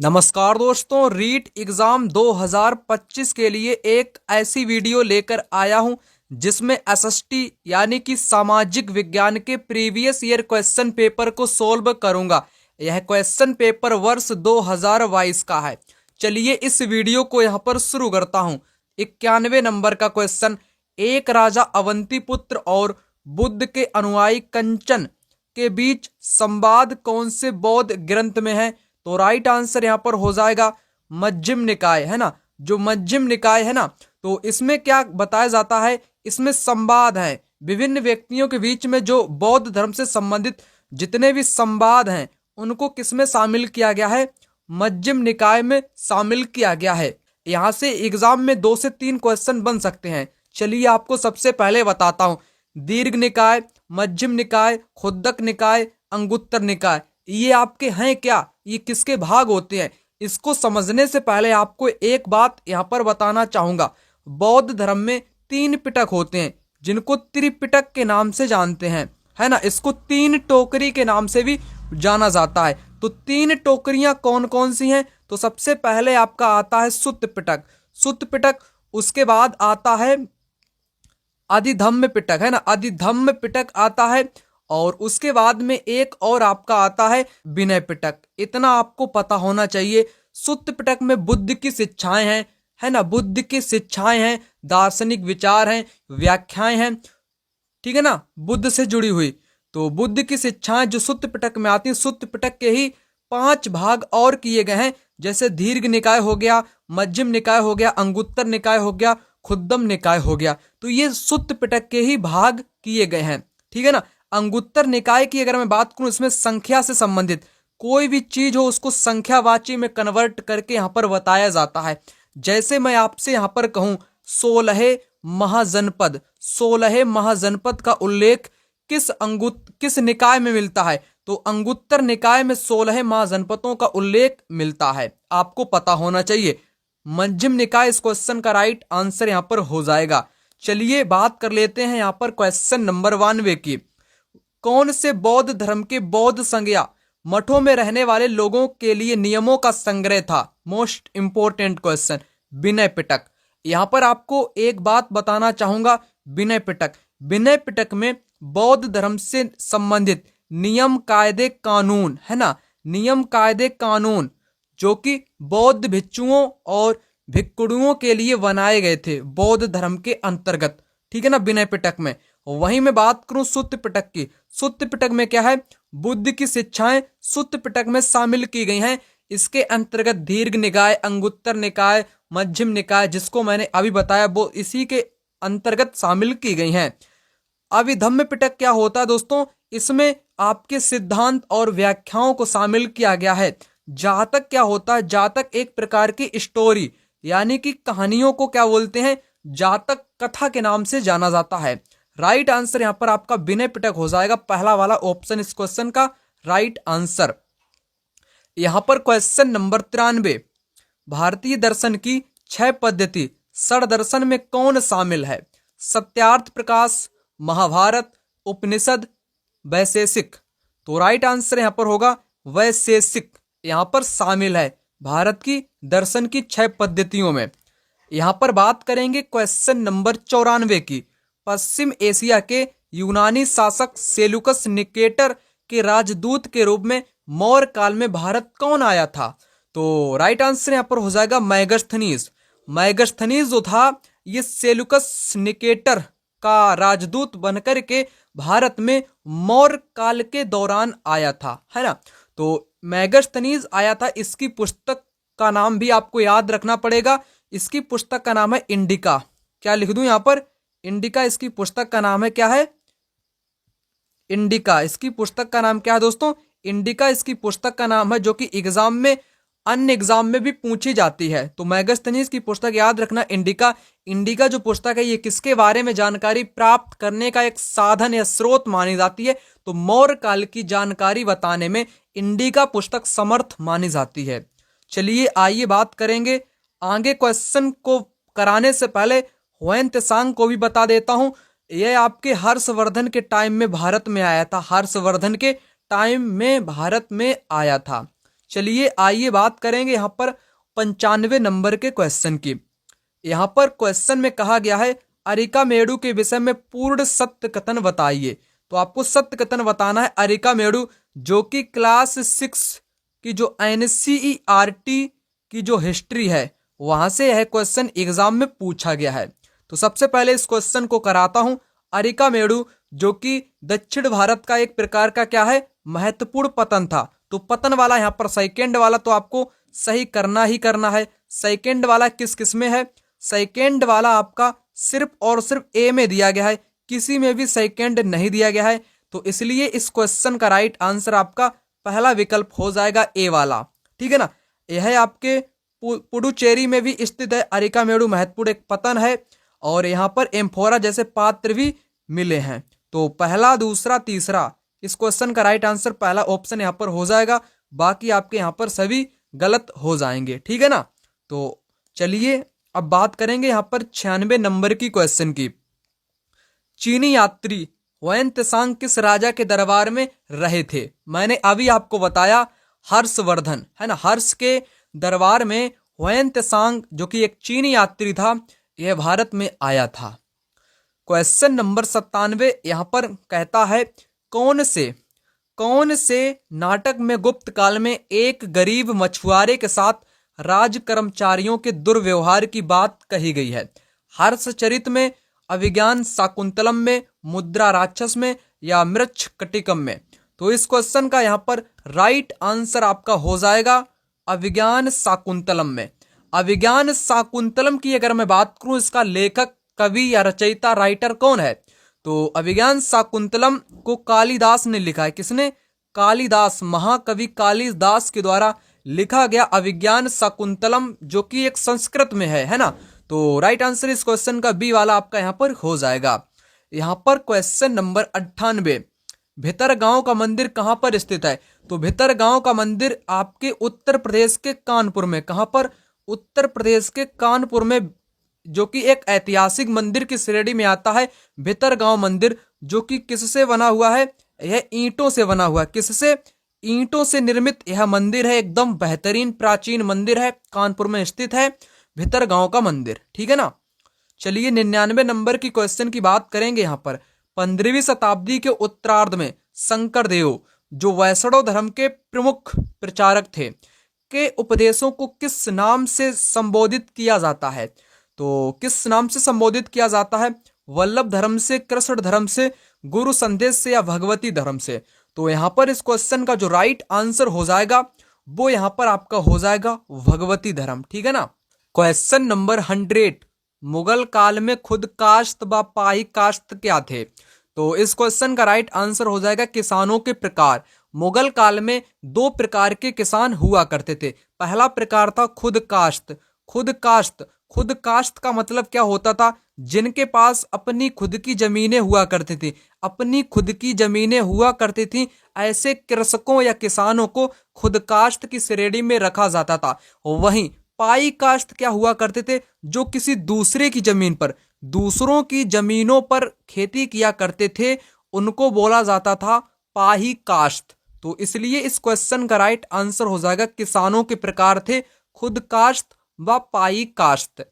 नमस्कार दोस्तों, रीट एग्जाम 2025 के लिए एक ऐसी वीडियो लेकर आया हूं जिसमें एसएसटी यानी कि सामाजिक विज्ञान के प्रीवियस ईयर क्वेश्चन पेपर को सोल्व करूंगा। यह क्वेश्चन पेपर वर्ष 2022 का है। चलिए इस वीडियो को यहां पर शुरू करता हूं। 91 नंबर का क्वेश्चन, एक राजा अवंतीपुत्र और बुद्ध के अनुयायी कंचन के बीच संवाद कौन से बौद्ध ग्रंथ में है? तो राइट आंसर यहां पर हो जाएगा मध्यम निकाय, है ना। जो मध्यम निकाय है ना, तो इसमें क्या बताया जाता है, इसमें संवाद है विभिन्न व्यक्तियों के बीच में। जो बौद्ध धर्म से संबंधित जितने भी संवाद हैं उनको किसमें शामिल किया गया है? मध्यम निकाय में शामिल किया गया है। यहां से एग्जाम में 2 से 3 क्वेश्चन बन सकते हैं। चलिए आपको सबसे पहले बताता हूं, दीर्घ निकाय, मध्यम निकाय, खुद्दक निकाय, अंगुत्तर निकाय, ये आपके हैं क्या? ये किसके भाग होते हैं? इसको समझने से पहले आपको एक बात यहां पर बताना चाहूंगा। बौद्ध धर्म में 3 पिटक होते हैं जिनको त्रिपिटक के नाम से जानते हैं, है ना। इसको 3 टोकरी के नाम से भी जाना जाता है। तो 3 टोकरियां कौन कौन सी हैं? तो सबसे पहले आपका आता है सुत्त पिटक, सुत्त पिटक। उसके बाद आता है अधिधम्म पिटक, है ना, अधिधम्म पिटक आता है। और उसके बाद में एक और आपका आता है विनय पिटक। इतना आपको पता होना चाहिए। सुत्त पिटक में बुद्ध की शिक्षाएं हैं, है ना, बुद्ध की शिक्षाएं हैं, दार्शनिक विचार हैं, व्याख्याएं हैं, ठीक है ना, बुद्ध से जुड़ी हुई। तो बुद्ध की शिक्षाएं जो सुत्त पिटक में आती हैं, सुत्त पिटक के ही 5 भाग और किए गए हैं। जैसे दीर्घ निकाय हो गया, मध्यम निकाय हो गया, अंगुत्तर निकाय हो गया, खुद्दम निकाय हो गया। तो ये सुत्त पिटक के ही भाग किए गए हैं, ठीक है ना। अंगुत्तर निकाय की अगर मैं बात करूं, इसमें संख्या से संबंधित कोई भी चीज हो उसको संख्यावाची में कन्वर्ट करके यहां पर बताया जाता है। जैसे मैं आपसे यहां पर कहूं 16 महाजनपद, 16 महाजनपद का उल्लेख किस निकाय में मिलता है? तो अंगुत्तर निकाय में 16 महाजनपदों का उल्लेख मिलता है। आपको पता होना चाहिए। मध्यम निकाय इस क्वेश्चन का राइट आंसर यहां पर हो जाएगा। चलिए बात कर लेते हैं यहां पर क्वेश्चन नंबर 92 की। कौन से बौद्ध धर्म के बौद्ध संज्ञा मठों में रहने वाले लोगों के लिए नियमों का संग्रह था? Most important question, Vinaya Pitaka. यहां पर आपको एक बात बताना चाहूंगा, विनय पिटक, विनय पिटक में बौद्ध धर्म से संबंधित नियम कायदे कानून, है ना, नियम कायदे कानून जो कि बौद्ध भिक्षुओं और भिक्षुओं के लिए बनाए गए थे बौद्ध धर्म के अंतर्गत, ठीक है ना, विनय पिटक में। वहीं मैं बात करूं सुत्त पिटक की, सुत्त पिटक में क्या है? बुद्ध की शिक्षाएं सुत्त पिटक में शामिल की गई हैं। इसके अंतर्गत दीर्घ निकाय, अंगुत्तर निकाय, मध्यम निकाय जिसको मैंने अभी बताया वो इसी के अंतर्गत शामिल की गई हैं। अभिधम्म पिटक क्या होता है दोस्तों? इसमें आपके सिद्धांत और व्याख्याओं को शामिल किया गया है। जातक क्या होता है? जातक एक प्रकार की स्टोरी यानी कि कहानियों को क्या बोलते हैं? जातक कथा के नाम से जाना जाता है। राइट आंसर यहां पर आपका विनय पिटक हो जाएगा, पहला वाला ऑप्शन इस क्वेश्चन का राइट आंसर। यहां पर क्वेश्चन नंबर 93, भारतीय दर्शन की 6 पद्धति षड दर्शन में कौन शामिल है? सत्यार्थ प्रकाश, महाभारत, उपनिषद, वैशेषिक। तो राइट आंसर यहां पर होगा वैशेषिक, यहां पर शामिल है भारत की दर्शन की 6 पद्धतियों में। यहां पर बात करेंगे क्वेश्चन नंबर 94 की। पश्चिम एशिया के यूनानी शासक सेलुकस निकेटर के राजदूत के रूप में मौर्य काल में भारत कौन आया था? तो राइट आंसर यहां पर हो जाएगा मैगस्थनीज। मैगस्थनीज जो था ये सेलुकस निकेटर का राजदूत बनकर के भारत में मौर्य काल के दौरान आया था, है ना। तो मैगस्थनीज आया था। इसकी पुस्तक का नाम भी आपको याद रखना पड़ेगा। इसकी पुस्तक का नाम है इंडिका। क्या लिख दूं यहां पर? इंडिका इसकी पुस्तक का नाम है। क्या है? इंडिका इसकी पुस्तक का नाम क्या है दोस्तों? इंडिका इसकी पुस्तक का नाम है, जो कि एग्जाम में अन्य एग्जाम में भी पूछी जाती है। तो मैगस्थनीज की पुस्तक याद रखना, इंडिका। इंडिका जो पुस्तक है ये किसके बारे में जानकारी प्राप्त करने का एक साधन या स्रोत मानी जाती है? तो मौर्य काल की जानकारी बताने में इंडिका पुस्तक समर्थ मानी जाती है। चलिए आइए बात करेंगे आगे। क्वेश्चन को कराने से पहले ह्वेन त्सांग को भी बता देता हूं। यह आपके हर्षवर्धन के टाइम में भारत में आया था, हर्षवर्धन के टाइम में भारत में आया था। चलिए आइए बात करेंगे यहाँ पर 95 नंबर के क्वेश्चन की। यहाँ पर क्वेश्चन में कहा गया है अरिकामेडु के विषय में पूर्ण सत्य कथन बताइए। तो आपको सत्य कथन बताना है अरिकामेडु, जो कि क्लास 6 की जो NCERT की जो हिस्ट्री है वहां से यह क्वेश्चन एग्जाम में पूछा गया है। तो सबसे पहले इस क्वेश्चन को कराता हूं। अरिकामेडु जो कि दक्षिण भारत का एक प्रकार का क्या है, महत्वपूर्ण पतन था। तो पतन वाला यहाँ पर सेकेंड वाला तो आपको सही करना ही करना है। सेकेंड वाला किस किस में है, सेकेंड वाला आपका सिर्फ और सिर्फ ए में दिया गया है, किसी में भी सेकेंड नहीं दिया गया है। तो इसलिए इस क्वेश्चन का राइट आंसर आपका पहला विकल्प हो जाएगा ए वाला। ठीक है ना। यह आपके पुडुचेरी में भी स्थित है। अरिकामेडु महत्वपूर्ण एक पतन है और यहाँ पर एम्फोरा जैसे पात्र भी मिले हैं। तो पहला, दूसरा, तीसरा, इस क्वेश्चन का राइट आंसर पहला ऑप्शन यहाँ पर हो जाएगा। बाकी आपके यहाँ पर सभी गलत हो जाएंगे। ठीक है ना। तो चलिए अब बात करेंगे यहाँ पर 96 नंबर की क्वेश्चन की। चीनी यात्री हुएन त्सांग किस राजा के दरबार में रहे थे? मैंने अभी आपको बताया हर्षवर्धन, है ना। हर्ष के दरबार में हुएन त्सांग जो कि एक चीनी यात्री था, यह भारत में आया था। क्वेश्चन नंबर 97 यहाँ पर कहता है कौन से नाटक में गुप्त काल में एक गरीब मछुआरे के साथ राज कर्मचारियों के दुर्व्यवहार की बात कही गई है? हर्षचरित में, अभिज्ञान शाकुंतलम में, मुद्रा राक्षस में या मृच्छ कटिकम में? तो इस क्वेश्चन का यहाँ पर राइट आंसर आपका हो जाएगा अभिज्ञान शाकुंतलम में। अभिज्ञान शाकुंतलम की अगर मैं बात करूं, इसका लेखक, कवि या रचयिता, राइटर कौन है? तो अभिज्ञान शाकुंतलम को कालिदास ने लिखा है। किसने? कालिदास, महाकवि कालिदास के द्वारा लिखा गया अभिज्ञान शाकुंतलम, जो कि एक संस्कृत में है ना। तो राइट आंसर इस क्वेश्चन का बी वाला आपका यहाँ पर हो जाएगा। यहाँ पर क्वेश्चन नंबर 98, भितरगांव का मंदिर कहाँ पर स्थित है? तो भितरगांव का मंदिर आपके उत्तर प्रदेश के कानपुर में। कहाँ पर? उत्तर प्रदेश के कानपुर में, जो कि एक ऐतिहासिक मंदिर की श्रेणी में आता है भितरगांव मंदिर, जो कि किससे बना हुआ है? यह ईंटों से बना हुआ है। किससे? ईंटों से निर्मित यह मंदिर है। एकदम बेहतरीन प्राचीन मंदिर है, कानपुर में स्थित है भितरगांव का मंदिर। ठीक है ना। चलिए 99 नंबर की क्वेश्चन की बात करेंगे। यहाँ पर 15वीं शताब्दी के उत्तरार्ध में शंकरदेव, जो वैष्णव धर्म के प्रमुख प्रचारक थे, के उपदेशों को किस नाम से संबोधित किया जाता है? तो किस नाम से संबोधित किया जाता है? वल्लभ धर्म से, कृष्ण धर्म से, गुरु संदेश से या भगवती धर्म से? तो यहाँ पर इस क्वेश्चन का जो राइट आंसर हो जाएगा वो यहाँ पर आपका हो जाएगा भगवती धर्म। ठीक है ना। क्वेश्चन नंबर 100, मुगल काल में खुद काश्त व पाई काश्त क्या थे? तो इस क्वेश्चन का राइट आंसर हो जाएगा किसानों के प्रकार। मुगल काल में 2 प्रकार के किसान हुआ करते थे। पहला प्रकार था खुद काश्त। खुद काश्त का मतलब क्या होता था? जिनके पास अपनी खुद की जमीनें हुआ करती थी, अपनी खुद की जमीनें हुआ करती थी, ऐसे कृषकों या किसानों को खुद काश्त की श्रेणी में रखा जाता था। वहीं पाई काश्त क्या हुआ करते थे? जो किसी दूसरे की जमीन पर, दूसरों की जमीनों पर खेती किया करते थे, उनको बोला जाता था पाही काश्त। तो इसलिए इस क्वेश्चन का राइट आंसर हो जाएगा किसानों के प्रकार थे खुद काश्त व पाई काश्त।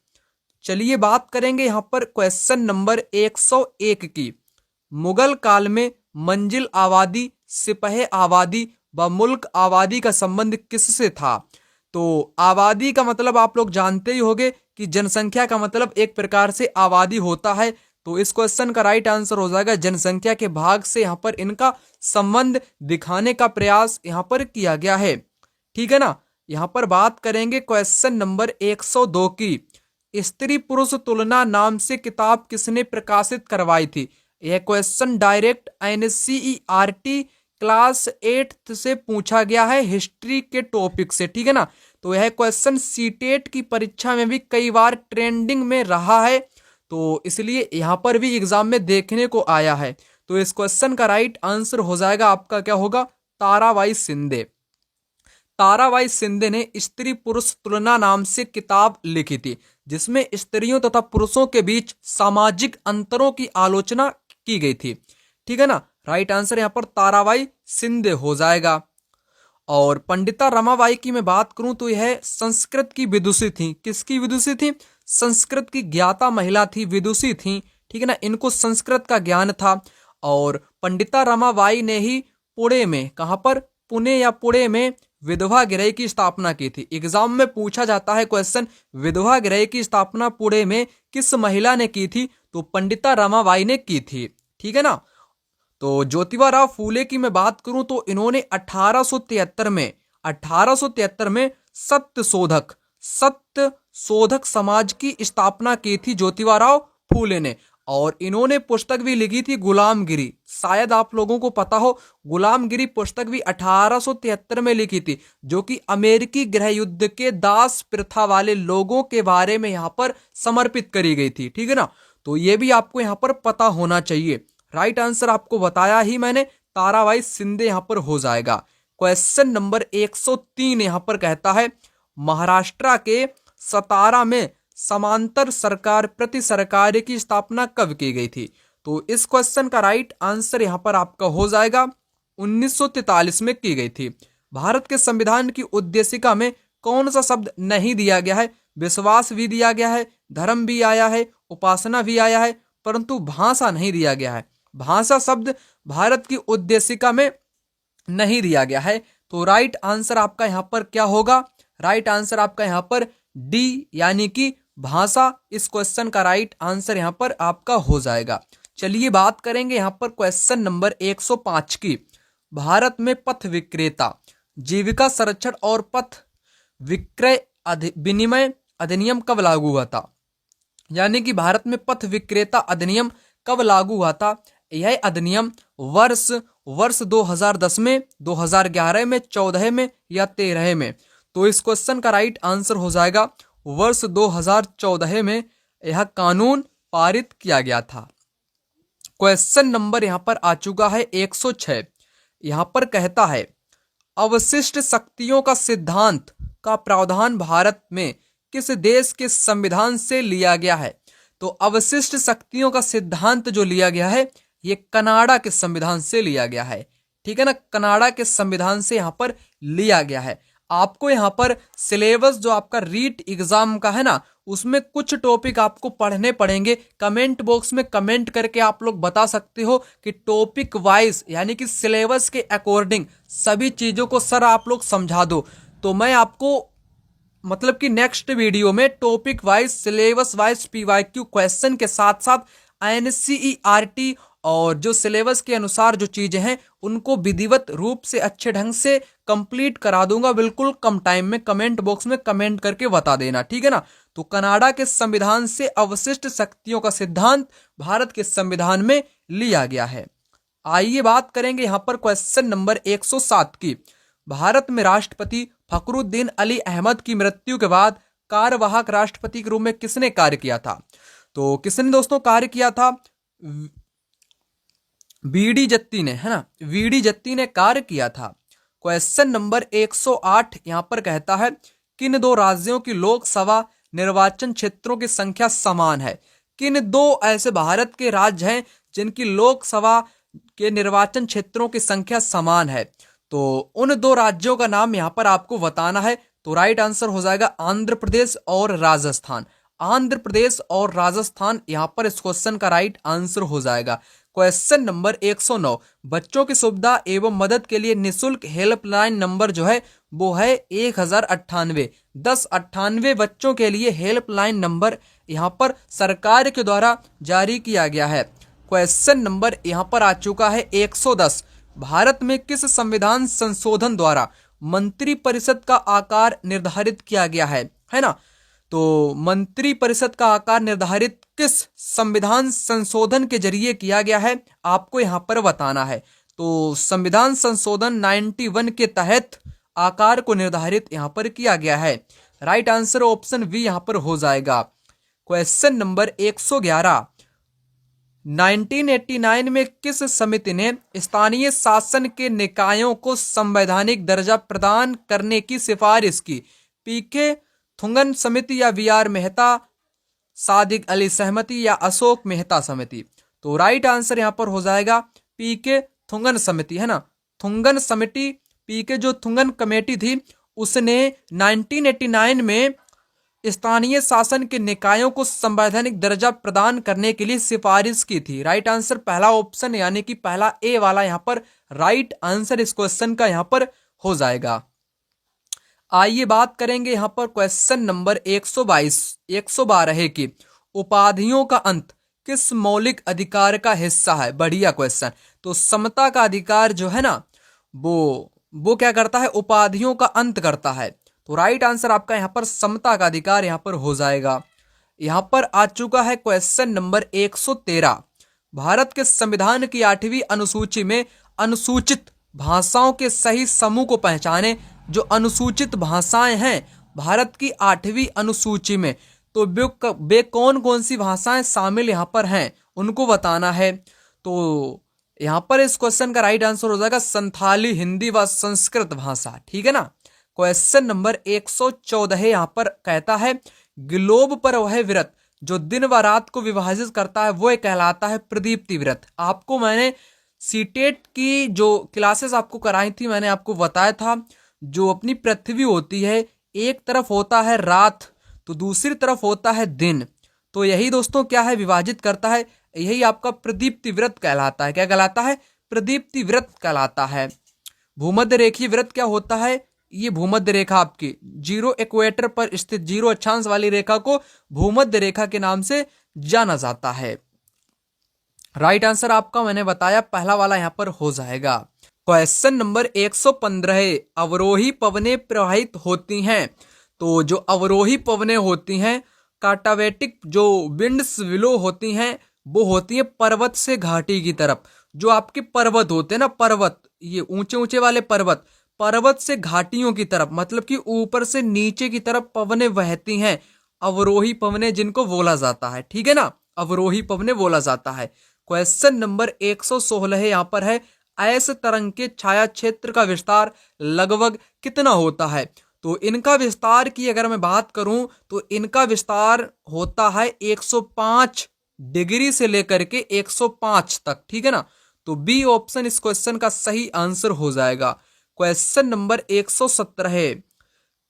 चलिए बात करेंगे यहाँ पर क्वेश्चन नंबर 101 की। मुगल काल में मंजिल आबादी, सिपह आबादी व मुल्क आबादी का संबंध किससे था? तो आबादी का मतलब आप लोग जानते ही होंगे कि जनसंख्या का मतलब एक प्रकार से आबादी होता है। तो इस क्वेश्चन का राइट आंसर हो जाएगा जनसंख्या के भाग से यहाँ पर इनका संबंध दिखाने का प्रयास यहाँ पर किया गया है। ठीक है ना। यहाँ पर बात करेंगे क्वेश्चन नंबर 102 की। स्त्री पुरुष तुलना नाम से किताब किसने प्रकाशित करवाई थी? यह क्वेश्चन डायरेक्ट NCERT क्लास 8 से पूछा गया है, हिस्ट्री के टॉपिक से। ठीक है ना। तो यह क्वेश्चन सीटेट की परीक्षा में भी कई बार ट्रेंडिंग में रहा है, तो इसलिए यहाँ पर भी एग्जाम में देखने को आया है। तो इस क्वेश्चन का राइट आंसर हो जाएगा आपका क्या होगा? ताराबाई शिंदे। ताराबाई शिंदे ने स्त्री पुरुष तुलना नाम से किताब लिखी थी, जिसमें स्त्रियों तथा पुरुषों के बीच सामाजिक अंतरों की आलोचना की गई थी। ठीक है ना। राइट आंसर यहाँ पर ताराबाई शिंदे हो जाएगा। और पंडिता रमाबाई की मैं बात करूं तो यह संस्कृत की विदुषी थी। किसकी विदुषी थी? संस्कृत की ज्ञाता महिला थी, विदुषी थी, ठीक है ना। इनको संस्कृत का ज्ञान था। और पंडिता रमाबाई ने ही पुणे में, कहां पर? पुणे या पुणे में विधवा गृह की स्थापना की थी। एग्जाम में पूछा जाता है क्वेश्चन, विधवा गृह की स्थापना पुणे में किस महिला ने की थी? तो पंडिता रमाबाई ने की थी, ठीक है ना। तो ज्योतिबा फूले की मैं बात करूं तो इन्होंने 1873 में सत्य शोधक समाज की स्थापना की थी ज्योतिबा फूले ने। और इन्होंने पुस्तक भी लिखी थी गुलामगिरी। शायद आप लोगों को पता हो, गुलामगिरी पुस्तक भी 1873 में लिखी थी, जो कि अमेरिकी गृह युद्ध के दास प्रथा वाले लोगों के बारे में यहाँ पर समर्पित करी गई थी, ठीक है ना। तो ये भी आपको यहाँ पर पता होना चाहिए। राइट आंसर आपको बताया ही मैंने, ताराबाई शिंदे यहां पर हो जाएगा। क्वेश्चन नंबर 103 यहां पर कहता है, महाराष्ट्र के सतारा में समांतर सरकार प्रति सरकार की स्थापना कब की गई थी? तो इस क्वेश्चन का राइट आंसर यहां पर आपका हो जाएगा 1943 में की गई थी। भारत के संविधान की उद्देशिका में कौन सा शब्द नहीं दिया गया है? विश्वास भी दिया गया है, धर्म भी आया है, उपासना भी आया है, परंतु भाषा नहीं दिया गया है। भाषा शब्द भारत की उद्देशिका में नहीं दिया गया है। तो राइट आंसर आपका यहां पर क्या होगा? राइट आंसर आपका यहां पर डी, यानी कि भाषा, इस क्वेश्चन का राइट आंसर यहां पर आपका हो जाएगा। चलिए बात करेंगे यहां पर क्वेश्चन नंबर 105 की। भारत में पथ विक्रेता जीविका संरक्षण और पथ विक्रय विनिमय अधिनियम कब लागू हुआ था? यानी कि भारत में पथ विक्रेता अधिनियम कब लागू हुआ था? यह अधिनियम वर्ष 2010 में, 2011 में, 14 में या 13 में? तो इस क्वेश्चन का राइट आंसर हो जाएगा वर्ष 2014 में यह कानून पारित किया गया था। क्वेश्चन नंबर यहां पर आ चुका है 106। यहां पर कहता है, अवशिष्ट शक्तियों का सिद्धांत का प्रावधान भारत में किस देश के संविधान से लिया गया है? तो अवशिष्ट शक्तियों का सिद्धांत जो लिया गया है, ये कनाडा के संविधान से लिया गया है, ठीक है ना। कनाडा के संविधान से यहां पर लिया गया है। आपको यहां पर सिलेबस जो आपका रीट एग्जाम का है ना, उसमें कुछ टॉपिक आपको पढ़ने पड़ेंगे। कमेंट बॉक्स में कमेंट करके आप लोग बता सकते हो कि टॉपिक वाइज, यानी कि सिलेबस के अकॉर्डिंग सभी चीजों को सर आप लोग समझा दो। तो मैं आपको मतलब कि नेक्स्ट वीडियो में topic wise, syllabus wise PYQ question के साथ साथ NCERT और जो सिलेबस के अनुसार जो चीजें हैं उनको विधिवत रूप से अच्छे ढंग से कंप्लीट करा दूंगा, बिल्कुल कम टाइम में। कमेंट बॉक्स में कमेंट करके बता देना, ठीक है ना। तो कनाडा के संविधान से अवशिष्ट शक्तियों का सिद्धांत भारत के संविधान में लिया गया है। आइए बात करेंगे यहां पर क्वेश्चन नंबर 107 की। भारत में राष्ट्रपति फखरुद्दीन अली अहमद की मृत्यु के बाद कार्यवाहक राष्ट्रपति के रूप में किसने कार्य किया था? तो किसने दोस्तों कार्य किया था? VD जत्ती ने, है ना। VD जत्ती ने कार्य किया था। क्वेश्चन नंबर 108 यहां पर कहता है, किन दो राज्यों की लोकसभा निर्वाचन क्षेत्रों की संख्या समान है? किन दो ऐसे भारत के राज्य हैं जिनकी लोकसभा के निर्वाचन क्षेत्रों की संख्या समान है? तो उन दो राज्यों का नाम यहां पर आपको बताना है। तो राइट आंसर हो जाएगा आंध्र प्रदेश और राजस्थान। आंध्र प्रदेश और राजस्थान यहां पर इस क्वेश्चन का राइट आंसर हो जाएगा। क्वेश्चन नंबर 109, बच्चों की सुविधा एवं मदद के लिए निःशुल्क हेल्पलाइन नंबर जो है वो है 1098। 1098 बच्चों के लिए हेल्पलाइन नंबर यहां पर सरकार के द्वारा जारी किया गया है। क्वेश्चन नंबर यहां पर आ चुका है 110, भारत में किस संविधान संशोधन द्वारा मंत्री परिषद का आकार निर्धारित किया गया है ना। तो मंत्री परिषद का आकार निर्धारित किस संविधान संशोधन के जरिए किया गया है, आपको यहां पर बताना है। तो संविधान संशोधन 91 के तहत आकार को निर्धारित यहां पर किया गया है। राइट आंसर ऑप्शन बी यहां पर हो जाएगा। क्वेश्चन नंबर 111, 1989 में किस समिति ने स्थानीय शासन के निकायों को संवैधानिक दर्जा प्रदान करने की सिफारिश की? PK थुंगन समिति या BR मेहता, सादिक अली सहमति या अशोक मेहता समिति? तो राइट आंसर यहां पर हो जाएगा PK थुंगन समिति, है ना। थुंगन समिति पीके जो थुंगन कमेटी थी उसने 1989 में स्थानीय शासन के निकायों को संवैधानिक दर्जा प्रदान करने के लिए सिफारिश की थी। राइट आंसर पहला ऑप्शन यानी कि पहला ए वाला यहाँ पर राइट आंसर इस क्वेश्चन का यहाँ पर हो जाएगा। आइए बात करेंगे यहाँ पर क्वेश्चन नंबर 112 है कि उपाधियों का अंत किस मौलिक अधिकार का हिस्सा है। बढ़िया क्वेश्चन। तो समता का अधिकार जो है ना वो क्या करता है, उपाधियों का अंत करता है। तो राइट आंसर आपका यहाँ पर समता का अधिकार यहाँ पर हो जाएगा। यहाँ पर आ चुका है क्वेश्चन नंबर 113। भारत के संविधान की 8वीं अनुसूची में अनुसूचित भाषाओं के सही समूह को पहचाने। जो अनुसूचित भाषाएं हैं भारत की 8वीं अनुसूची में, तो वे कौन कौन सी भाषाएं शामिल यहाँ पर हैं उनको बताना है। तो यहाँ पर इस क्वेश्चन का राइट आंसर हो जाएगा संथाली, हिंदी व संस्कृत भाषा। ठीक है ना। क्वेश्चन नंबर 114 यहाँ पर कहता है ग्लोब पर वह व्रत जो दिन व रात को विभाजित करता है वह कहलाता है प्रदीप्ति व्रत। आपको मैंने सीटेट की जो क्लासेस आपको कराई थी मैंने आपको बताया था, जो अपनी पृथ्वी होती है एक तरफ होता है रात तो दूसरी तरफ होता है दिन, तो यही दोस्तों क्या है विभाजित करता है, यही आपका प्रदीप्ति व्रत कहलाता है। क्या कहलाता है? प्रदीप्ति व्रत कहलाता है। भूमध्य रेखीय व्रत क्या होता है? ये भूमध्य रेखा आपकी जीरो इक्वेटर पर स्थित जीरो अक्षांश वाली रेखा को भूमध्य रेखा के नाम से जाना जाता है। राइट आंसर आपका मैंने बताया पहला वाला यहाँ पर हो जाएगा। क्वेश्चन नंबर 115 अवरोही पवनें प्रवाहित होती हैं। तो जो अवरोही पवनें होती हैं काटावेटिक जो विंड्स विलो होती हैं वो होती है पर्वत से घाटी की तरफ। जो आपके पर्वत होते हैं ना, पर्वत ये ऊंचे ऊंचे वाले पर्वत से घाटियों की तरफ, मतलब कि ऊपर से नीचे की तरफ पवनें बहती हैं, अवरोही पवनें जिनको बोला जाता है। ठीक है ना, अवरोही पवनें बोला जाता है। क्वेश्चन नंबर 116 यहाँ पर है ऐसे तरंग के छाया क्षेत्र का विस्तार लगभग कितना होता है। तो इनका विस्तार की अगर मैं बात करूं तो इनका विस्तार होता है 105 डिग्री से लेकर के 105 तक। ठीक है ना, तो बी ऑप्शन इस क्वेश्चन का सही आंसर हो जाएगा। क्वेश्चन नंबर 117 है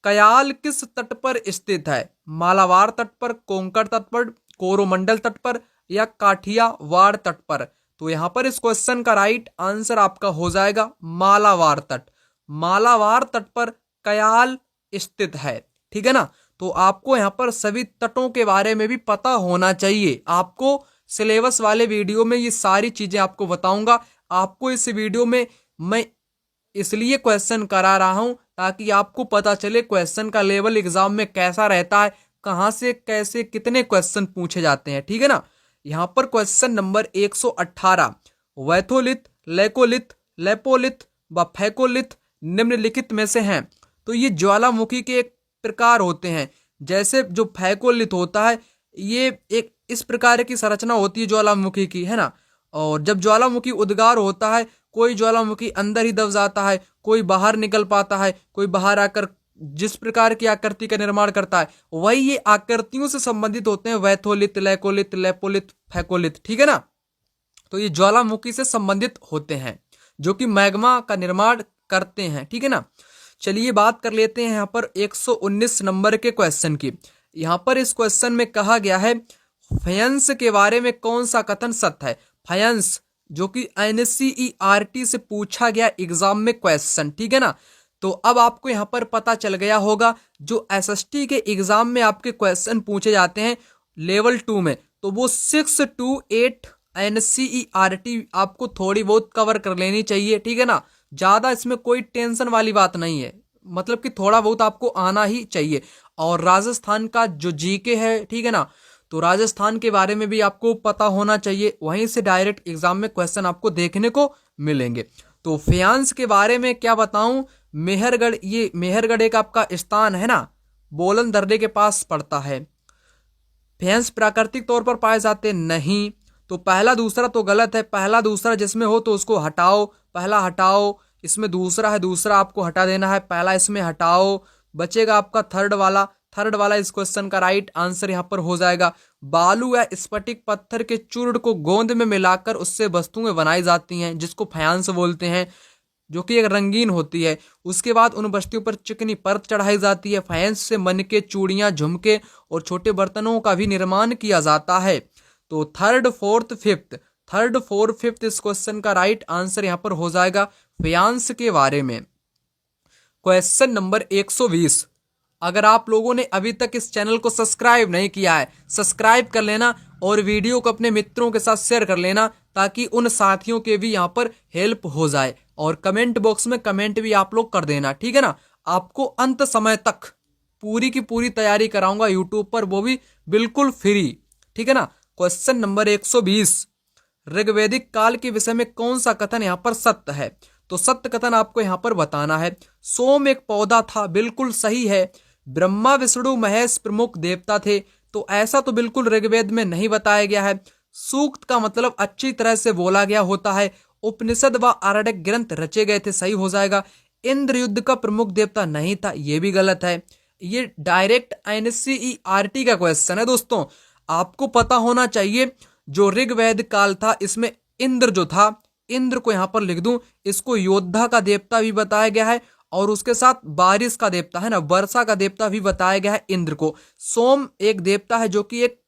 कयाल किस तट पर स्थित है। मालाबार तट पर, कोंकण तट पर, कोरोमंडल तट पर या काठियावाड़ तट पर। तो यहां पर इस क्वेश्चन का राइट आंसर आपका हो जाएगा मालाबार तट। मालाबार तट पर कयाल स्थित है। ठीक है ना, तो आपको यहाँ पर सभी तटों के बारे में भी पता होना चाहिए। आपको सिलेबस वाले वीडियो में ये सारी चीजें आपको बताऊंगा। आपको इस वीडियो में मैं इसलिए क्वेश्चन करा रहा हूं ताकि आपको पता चले क्वेश्चन का लेवल एग्जाम में कैसा रहता है, कहां से कैसे कितने क्वेश्चन पूछे जाते हैं। ठीक है ना, यहां पर क्वेश्चन नंबर 118 वैथोलिथ, लेकोलिथ, लेपोलिथ व फैकोलिथ निम्नलिखित में से हैं। तो ये ज्वालामुखी के एक प्रकार होते हैं। जैसे जो फैकोलिथ होता है ये एक इस प्रकार की संरचना होती है ज्वालामुखी की, है ना। और जब ज्वालामुखी उद्गार होता है कोई ज्वालामुखी अंदर ही दब जाता है, कोई बाहर निकल पाता है, कोई बाहर आकर जिस प्रकार की आकृति का निर्माण करता है वही ये आकृतियों से संबंधित होते हैं वैथोलिथ, लेकोलिथ, लेपोलिथ, फैकोलिथ। ठीक है ना, तो ये ज्वालामुखी से संबंधित होते हैं जो कि मैग्मा का निर्माण करते हैं। ठीक है ना, चलिए बात कर लेते हैं यहाँ पर 119 नंबर के क्वेश्चन की। यहाँ पर इस क्वेश्चन में कहा गया है फयंस के बारे में कौन सा कथन सत्य है। फयंस जो कि NCERT से पूछा गया एग्जाम में क्वेश्चन। ठीक है ना, तो अब आपको यहाँ पर पता चल गया होगा जो SST के एग्जाम में आपके क्वेश्चन पूछे जाते हैं लेवल 2 में, तो वो 6 to 8 NCERT आपको थोड़ी बहुत कवर कर लेनी चाहिए। ठीक है ना, ज्यादा इसमें कोई टेंशन वाली बात नहीं है, मतलब कि थोड़ा बहुत आपको आना ही चाहिए। और राजस्थान का जो GK है, ठीक है ना, तो राजस्थान के बारे में भी आपको पता होना चाहिए, वहीं से डायरेक्ट एग्जाम में क्वेश्चन आपको देखने को मिलेंगे। तो फ्यांस के बारे में क्या बताऊं, मेहरगढ़, ये मेहरगढ़ एक आपका स्थान है ना, बोलन दर्रे के पास पड़ता है। फ्यांस प्राकृतिक तौर पर पाए जाते नहीं, तो पहला दूसरा तो गलत है। पहला दूसरा जिसमें हो तो उसको हटाओ, पहला हटाओ, इसमें दूसरा है दूसरा आपको हटा देना है, पहला इसमें हटाओ, बचेगा आपका थर्ड वाला इस क्वेश्चन का राइट आंसर यहाँ पर हो जाएगा। बालू या स्फटिक पत्थर के चूर्ण को गोंद में मिलाकर उससे वस्तुएं बनाई जाती हैं जिसको फ्यांस बोलते हैं। जो कि एक रंगीन होती है। उसके बाद उन बस्तियों पर चिकनी परत चढ़ाई जाती है। फाइंस से मनके, चूड़ियाँ, झुमके और छोटे बर्तनों का भी निर्माण किया जाता है। तो थर्ड फोर्थ फिफ्थ इस क्वेश्चन का राइट आंसर यहाँ पर हो जाएगा फाइंस के बारे में। क्वेश्चन नंबर 120, अगर आप लोगों ने अभी तक इस चैनल को सब्सक्राइब नहीं किया है, सब्सक्राइब कर लेना और वीडियो को अपने मित्रों के साथ शेयर कर लेना, ताकि उन साथियों के भी यहाँ पर हेल्प हो जाए। और कमेंट बॉक्स में कमेंट भी आप लोग कर देना, ठीक है ना। आपको अंत समय तक पूरी की पूरी तैयारी कराऊंगा यूट्यूब पर, वो भी बिल्कुल फ्री, ठीक है ना। क्वेश्चन नंबर 120, ऋग्वैदिक काल के विषय में कौन सा कथन यहाँ पर सत्य है? तो सत्य कथन आपको यहाँ पर बताना है। सोम एक पौधा था, बिल्कुल सही है। ब्रह्मा, विष्णु, महेश प्रमुख देवता थे, तो ऐसा तो बिल्कुल ऋग्वेद में नहीं बताया गया है। सूक्त का मतलब अच्छी तरह से बोला गया होता है। उपनिषद व आरण्यक ग्रंथ रचे गए थे, सही हो जाएगा। इंद्र युद्ध का प्रमुख देवता नहीं था, ये भी गलत है। ये डायरेक्ट NCERT का क्वेश्चन है दोस्तों, आपको पता होना चाहिए। जो ऋग्वेद काल था इसमें इंद्र जो था, इंद्र को यहाँ पर लिख दूं, इसको योद्धा का देवता भी बताया गया है और उसके साथ बारिश का देवता है ना, वर्षा का देवता भी बताया गया है इंद्र को। सोम एक देवता है जो कि एक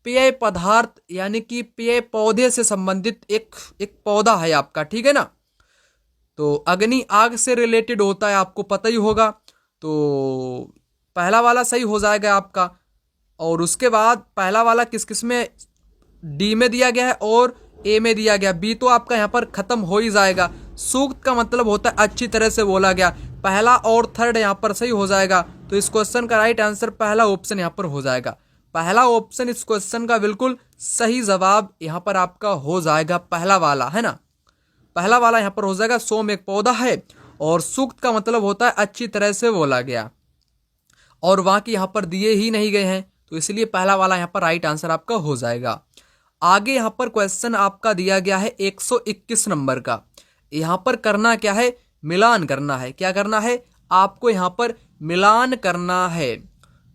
पेय पदार्थ यानी कि पेय पौधे से संबंधित एक पौधा है आपका, ठीक है ना। तो अग्नि आग से रिलेटेड होता है, आपको पता ही होगा। तो पहला वाला सही हो जाएगा आपका। और उसके बाद पहला वाला किस किस में डी में दिया गया है और ए में दिया गया, बी तो आपका यहाँ पर खत्म हो ही जाएगा। सूक्त का मतलब होता है अच्छी तरह से बोला गया, पहला और थर्ड यहाँ पर सही हो जाएगा। तो इस क्वेश्चन का राइट आंसर पहला ऑप्शन यहाँ पर हो जाएगा। पहला ऑप्शन इस क्वेश्चन का बिल्कुल सही जवाब यहाँ पर आपका हो जाएगा, पहला वाला है ना, पहला वाला यहाँ पर हो जाएगा। सोम एक पौधा है और सूक्त का मतलब होता है अच्छी तरह से बोला गया, और वहाँ की यहाँ पर दिए ही नहीं गए हैं, तो इसलिए पहला वाला यहाँ पर राइट आंसर आपका हो जाएगा। आगे यहाँ पर क्वेश्चन आपका दिया गया है 121 नंबर का। यहाँ पर करना क्या है? मिलान करना है। क्या करना है? आपको यहाँ पर मिलान करना है।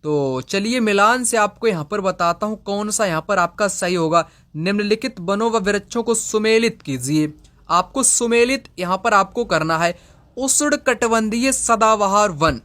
तो चलिए मिलान से आपको यहाँ पर बताता हूँ कौन सा यहाँ पर आपका सही होगा। निम्नलिखित वनों व वृक्षों को सुमेलित कीजिए। आपको सुमेलित यहाँ पर आपको करना है। उष्णकटिबंधीय सदाबहार वन,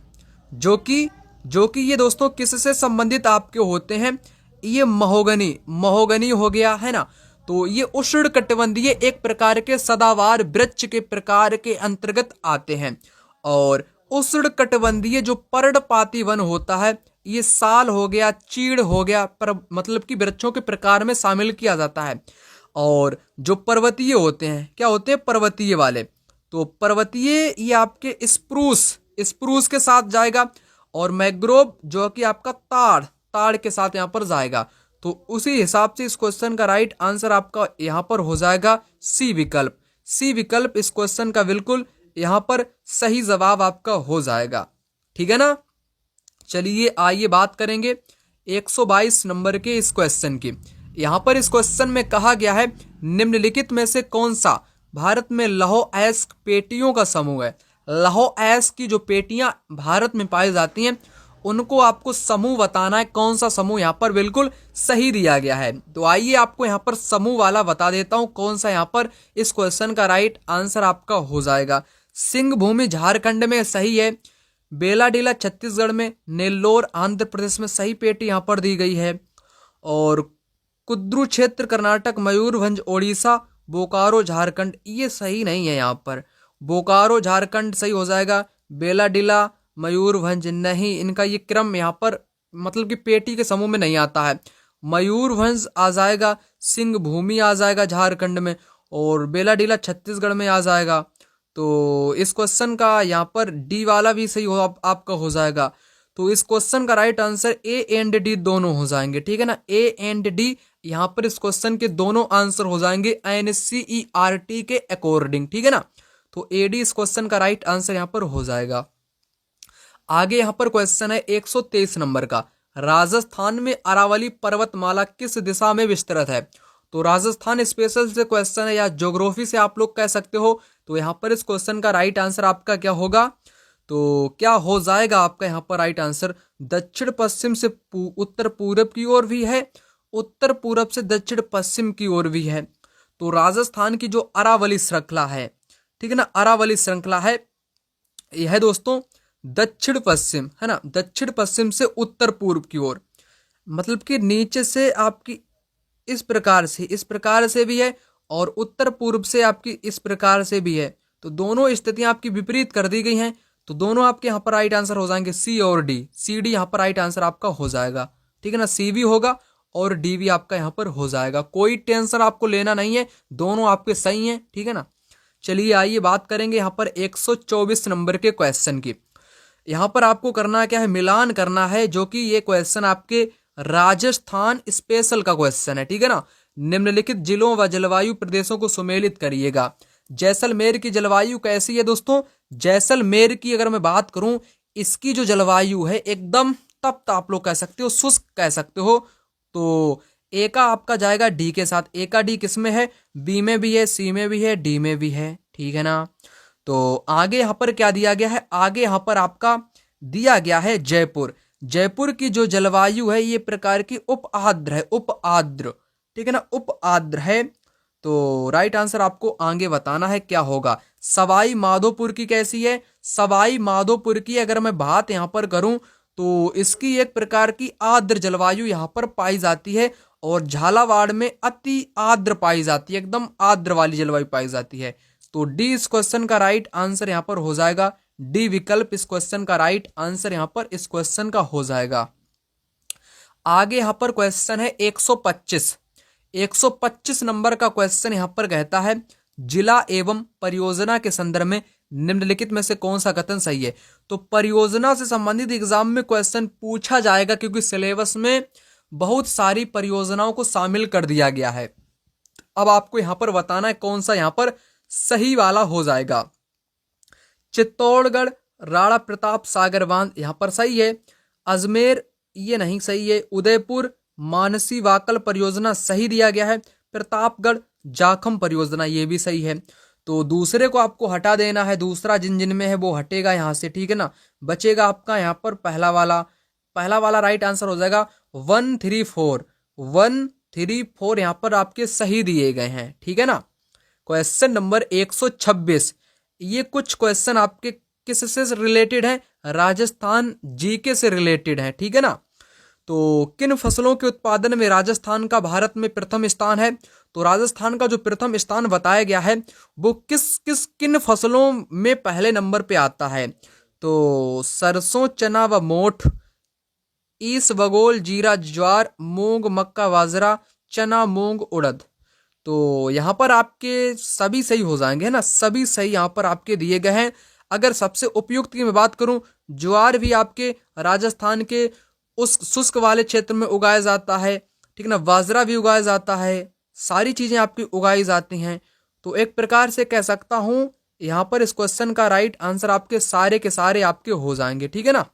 जो कि ये दोस्तों किससे संबंधित आपके होते हैं? ये महोगनी हो गया है ना। तो ये उष्णकटिबंधीय एक प्रकार के सदाबहार वृक्ष के प्रकार के अंतर्गत आते हैं। और उष्णकटिबंधीय जो पर्णपाती वन होता है, ये साल हो गया, चीड़ हो गया, पर मतलब कि वृक्षों के प्रकार में शामिल किया जाता है। और जो पर्वतीय होते हैं, क्या होते हैं? पर्वतीय वाले। तो पर्वतीय ये आपके स्प्रूस के साथ जाएगा, और मैग्रोव जो कि आपका ताड़ के साथ यहाँ पर जाएगा। तो उसी हिसाब से इस क्वेश्चन का राइट आंसर आपका यहाँ पर हो जाएगा सी विकल्प इस क्वेश्चन का बिल्कुल यहाँ पर सही जवाब आपका हो जाएगा, ठीक है ना। चलिए आइए बात करेंगे 122 नंबर के इस क्वेश्चन की। यहाँ पर इस क्वेश्चन में कहा गया है, निम्नलिखित में से कौन सा भारत में लौह अयस्क पेटियों का समूह है? लौह अयस्क की जो पेटियां भारत में पाई जाती हैं, उनको आपको समूह बताना है। कौन सा समूह यहाँ पर बिल्कुल सही दिया गया है? तो आइए आपको यहाँ पर समूह वाला बता देता हूँ कौन सा यहाँ पर इस क्वेश्चन का राइट आंसर आपका हो जाएगा। सिंह भूमि झारखंड में सही है, बेलाडीला छत्तीसगढ़ में, नेल्लोर आंध्र प्रदेश में सही पेटी यहाँ पर दी गई है, और कुद्रू क्षेत्र कर्नाटक, मयूरभंज ओडिशा, बोकारो झारखंड ये सही नहीं है। यहाँ पर बोकारो झारखंड सही हो जाएगा, बेलाडीला मयूरभंज नहीं, इनका ये क्रम यहाँ पर मतलब कि पेटी के समूह में नहीं आता है। मयूरभंज आ जाएगा, सिंह भूमि आ जाएगा झारखंड में, और बेलाडीला छत्तीसगढ़ में आ जाएगा। तो इस क्वेश्चन का यहाँ पर डी वाला भी सही हो आपका हो जाएगा। तो इस क्वेश्चन का right answer A and D दोनों हो जाएंगे, ठीक है ना। ए एंड डी यहाँ पर इस क्वेश्चन के दोनों आंसर हो जाएंगे NCERT के अकॉर्डिंग, ठीक है ना। तो AD इस क्वेश्चन का राइट आंसर यहाँ पर हो जाएगा। आगे यहाँ पर क्वेश्चन है 123 नंबर का। राजस्थान में अरावली पर्वतमाला किस दिशा में विस्तृत है? तो राजस्थान स्पेशल से क्वेश्चन है या ज्योग्राफी से आप लोग कह सकते हो। तो यहाँ पर इस क्वेश्चन का राइट आंसर आपका क्या होगा? तो क्या हो जाएगा आपका यहाँ पर राइट आंसर? दक्षिण पश्चिम से उत्तर पूरब की ओर भी है, उत्तर पूरब से दक्षिण पश्चिम की ओर भी है। तो राजस्थान की जो अरावली श्रृंखला है, ठीक है ना। अरावली श्रृंखला है यह दोस्तों दक्षिण पश्चिम, है ना, दक्षिण पश्चिम से उत्तर पूर्व की ओर, मतलब कि नीचे से आपकी इस प्रकार से भी है और उत्तर पूर्व से आपकी इस प्रकार से भी है। तो दोनों स्थितियां आपकी विपरीत कर दी गई हैं। तो दोनों आपके यहाँ पर राइट आंसर हो जाएंगे सी और डी। सी डी यहाँ पर राइट आंसर आपका हो जाएगा, ठीक है ना। सी भी होगा और डी भी आपका यहाँ पर हो जाएगा, कोई टेंशन आपको लेना नहीं है, दोनों आपके सही हैं, ठीक है ना। चलिए आइए बात करेंगे यहाँ पर 124 नंबर के क्वेश्चन की। यहाँ पर आपको करना क्या है, मिलान करना है, जो कि ये क्वेश्चन आपके राजस्थान स्पेशल का क्वेश्चन है, ठीक है ना। निम्नलिखित जिलों व जलवायु प्रदेशों को सुमेलित करिएगा। जैसलमेर की जलवायु कैसी है दोस्तों? जैसलमेर की अगर मैं बात करूं, इसकी जो जलवायु है एकदम तप्त आप लोग कह सकते हो, शुष्क कह सकते हो। तो ए का आपका जाएगा डी के साथ। ए का डी किस में है? बी में भी है, सी में भी है, डी में भी है, ठीक है ना। तो आगे यहाँ पर क्या दिया गया है? आगे यहाँ पर आपका दिया गया है जयपुर। जयपुर की जो जलवायु है ये प्रकार की उप आर्द्र है, उप आर्द्र, ठीक है ना, उप आर्द्र है। तो राइट आंसर आपको आगे बताना है क्या होगा। सवाई माधोपुर की कैसी है? सवाई माधोपुर की अगर मैं बात यहाँ पर करूं तो इसकी एक प्रकार की आर्द्र जलवायु यहाँ पर पाई जाती है और झालावाड़ में अति आर्द्र पाई जाती है, एकदम आर्द्र वाली जलवायु पाई जाती है। तो डी इस क्वेश्चन का राइट आंसर यहाँ पर हो जाएगा। डी विकल्प इस क्वेश्चन का राइट आंसर यहाँ पर इस क्वेश्चन का हो जाएगा। आगे यहाँ पर क्वेश्चन है 125। 125 नंबर का क्वेश्चन यहाँ पर कहता है जिला एवं परियोजना के संदर्भ में निम्नलिखित में से कौन सा कथन सही है। तो परियोजना से संबंधित एग्जाम में क्वेश्चन पूछा जाएगा क्योंकि सिलेबस में बहुत सारी परियोजनाओं को शामिल कर दिया गया है। अब आपको यहाँ पर बताना है कौन सा यहाँ पर सही वाला हो जाएगा। चित्तौड़गढ़ राणा प्रताप सागर बांध यहाँ पर सही है। अजमेर ये नहीं सही है। उदयपुर मानसी वाकल परियोजना सही दिया गया है। प्रतापगढ़ जाखम परियोजना ये भी सही है। तो दूसरे को आपको हटा देना है, दूसरा जिन जिन में है वो हटेगा यहाँ से, ठीक है ना। बचेगा आपका यहाँ पर पहला वाला राइट आंसर हो जाएगा 134। 134 यहाँ पर आपके सही दिए गए हैं, ठीक है ना। क्वेश्चन नंबर 126, ये कुछ क्वेश्चन आपके किससे रिलेटेड है? राजस्थान जीके से रिलेटेड है, ठीक है ना। तो किन फसलों के उत्पादन में राजस्थान का भारत में प्रथम स्थान है? तो राजस्थान का जो प्रथम स्थान बताया गया है वो किन फसलों में पहले नंबर पे आता है? तो सरसों, चना व मोठ, ईस बगोल, जीरा, ज्वार, मूंग, मक्का, बाजरा, चना, मूंग, उड़द। तो यहाँ पर आपके सभी सही हो जाएंगे, है ना, सभी सही यहाँ पर आपके दिए गए हैं। अगर सबसे उपयुक्त की मैं बात करूं, ज्वार भी आपके राजस्थान के उस शुष्क वाले क्षेत्र में उगाया जाता है, ठीक है ना। बाजरा भी उगाया जाता है, सारी चीजें आपकी उगाई जाती हैं। तो एक प्रकार से कह सकता हूं यहाँ पर इस क्वेश्चन का राइट आंसर आपके सारे के सारे आपके हो जाएंगे, ठीक है ना।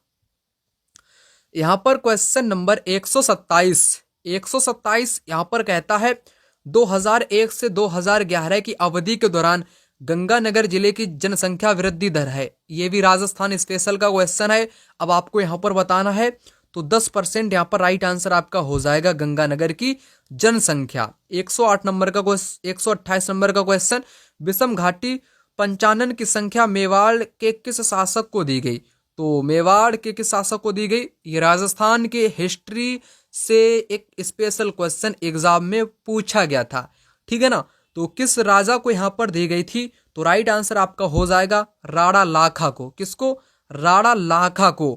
यहाँ पर क्वेश्चन नंबर 127 यहाँ पर कहता है 2001 से 2011 की अवधि के दौरान गंगानगर जिले की जनसंख्या वृद्धि दर है। ये भी राजस्थान स्पेशल का क्वेश्चन है। अब आपको यहाँ पर बताना है तो 10% यहाँ पर राइट आंसर आपका हो जाएगा गंगानगर की जनसंख्या। 128 नंबर का क्वेश्चन, विषम घाटी पंचानन की संख्या मेवाड़ के किस शासक को दी गई? तो मेवाड़ के किस शासक को दी गई? ये राजस्थान के हिस्ट्री से एक स्पेशल क्वेश्चन एग्जाम में पूछा गया था, ठीक है ना। तो किस राजा को यहाँ पर दी गई थी? तो राइट आंसर आपका हो जाएगा राणा लाखा को। किसको? राणा लाखा को।